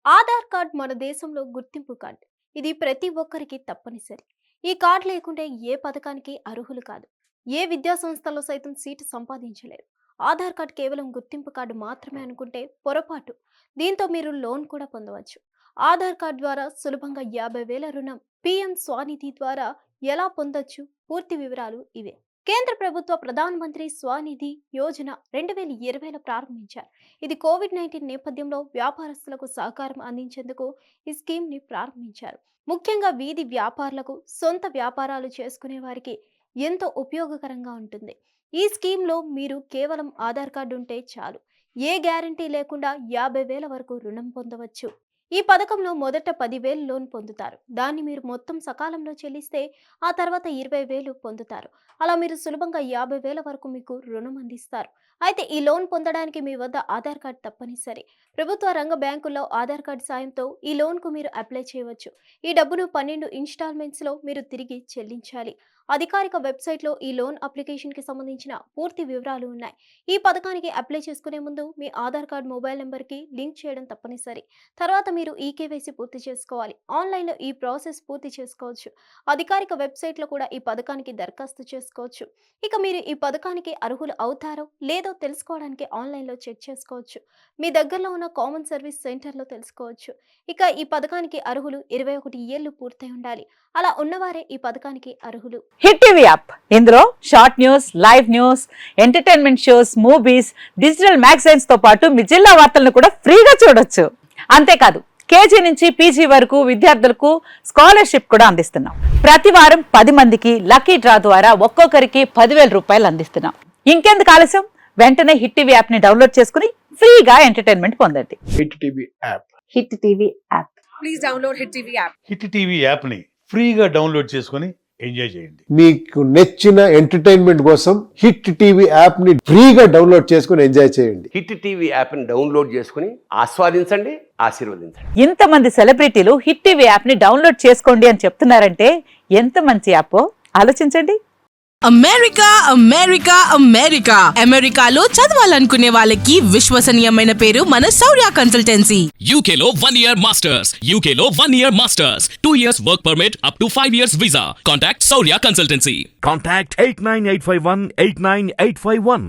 Aadhaar card మన దేశంలో గుర్తింపు కార్డ్. ఇది ప్రతి ఒక్కరికి తప్పనిసరి. ఈ కార్డ్ లేకుంటే ఏ పథకానికి అర్హులు కాదు. ఏ విద్యా సంస్థలో సైతం సీటు సంపాదించలేరు. ఆధార్ కార్డ్ కేవలం గుర్తింపు కార్డు మాత్రమే అనుకుంటే పొరపాటు. దీంతో మీరు లోన్ కూడా పొందవచ్చు. ఆధార్ కార్డ్ ద్వారా సులభంగా 50,000 రుణం పిఎం స్వానిధి ద్వారా ఎలా పొందొచ్చు? పూర్తి వివరాలు ఇవే. కేంద్ర ప్రభుత్వ ప్రధాన మంత్రి స్వానిధి యోజన 2020లో ప్రారంభించారు. ఇది కోవిడ్-19 నేపథ్యంలో వ్యాపారస్తులకు సహకారం అందించేందుకు ఈ స్కీమ్ని ప్రారంభించారు. ముఖ్యంగా వీధి వ్యాపారులకు, సొంత వ్యాపారాలు చేసుకునే వారికి ఎంతో ఉపయోగకరంగా ఉంటుంది. ఈ స్కీమ్లో మీరు కేవలం ఆధార్ కార్డు ఉంటే చాలు. ఏ గ్యారంటీ లేకుండా 50,000 వరకు రుణం పొందవచ్చు. ఈ పథకంలో మొదట 10,000 లోన్ పొందుతారు. దాన్ని మీరు మొత్తం సకాలంలో చెల్లిస్తే ఆ తర్వాత 20,000 పొందుతారు. అలా మీరు సులభంగా 50,000 వరకు మీకు రుణం అందిస్తారు. అయితే ఈ లోన్ పొందడానికి మీ వద్ద ఆధార్ కార్డ్ తప్పనిసరి. ప్రభుత్వ రంగ బ్యాంకుల్లో ఆధార్ కార్డు సాయంతో ఈ లోన్కు మీరు అప్లై చేయవచ్చు. ఈ డబ్బును 12 ఇన్స్టాల్మెంట్స్లో మీరు తిరిగి చెల్లించాలి. అధికారిక వెబ్సైట్లో ఈ లోన్ అప్లికేషన్కి సంబంధించిన పూర్తి వివరాలు ఉన్నాయి. ఈ పథకానికి అప్లై చేసుకునే ముందు మీ ఆధార్ కార్డ్ మొబైల్ నెంబర్కి లింక్ చేయడం తప్పనిసరి. తర్వాత మీరు ఈకేవైసీ పూర్తి చేసుకోవాలి. ఆన్లైన్లో ఈ ప్రాసెస్ పూర్తి చేసుకోవచ్చు. అధికారిక వెబ్సైట్లో కూడా ఈ పథకానికి దరఖాస్తు చేసుకోవచ్చు. ఇక మీరు ఈ పథకానికి అర్హులు అవుతారో లేదో తెలుసుకోవడానికి ఆన్లైన్లో చెక్ చేసుకోవచ్చు. మీ దగ్గరలో ఉన్న కామన్ సర్వీస్ సెంటర్లో తెలుసుకోవచ్చు. ఇక ఈ పథకానికి అర్హులు 21 ఏళ్లు పూర్తయి ఉండాలి. అలా ఉన్నవారే ఈ పథకానికి అర్హులు. హిట్ టీవీ యాప్, ఇందులో short news, live news, entertainment shows, movies, digital magazines తో పాటు మీ జిల్లా వార్తలను కూడా ఫ్రీగా చూడొచ్చు. అంతేకాదు కేజీ నుంచి పీజీ వరకు విద్యార్థులకు స్కాలర్షిప్ కూడా అందిస్తున్నాం. ప్రతి వారం 10 మందికి లక్కీ డ్రా ద్వారా ఒక్కొక్కరికి 10,000 రూపాయలు అందిస్తున్నాం. ఇంకెందుకు ఆలస్యం, వెంటనే హిట్ టీవీ యాప్ ని డౌన్లోడ్ చేసుకుని ఫ్రీగా ఎంటర్టైన్మెంట్ పొందండి. Hit TV app. Hit TV app. Please download hit TV app. Hit TV యాప్ని ఫ్రీగా డౌన్లోడ్ చేసుకొని ఎంజాయ్ చేయండి. మీకు నచ్చిన ఎంటర్టైన్మెంట్ కోసం హిట్ టీవీ యాప్ ని ఫ్రీగా డౌన్లోడ్ చేసుకొని ఎంజాయ్ చేయండి. హిట్ టీవీ యాప్ ని డౌన్లోడ్ చేసుకుని ఆస్వాదించండి, ఆశీర్వదించండి. ఇంతమంది సెలబ్రిటీలు హిట్ టీవీ యాప్ ని డౌన్లోడ్ చేసుకోండి అని చెప్తున్నారంటే ఎంత మంచి యాప్ ఆలోచించండి. అమెరికా అమెరికా అమెరికా అమెరికాలో చదవాలనుకునే వాళ్ళకి విశ్వసనీయమైన పేరు మన శౌర్య కన్సల్టెన్సీ. UK లో 1 year masters. UK లో 1 year masters. 2 years work permit up to 5 years visa. Contact Saurya Consultancy. Contact 89851 89851.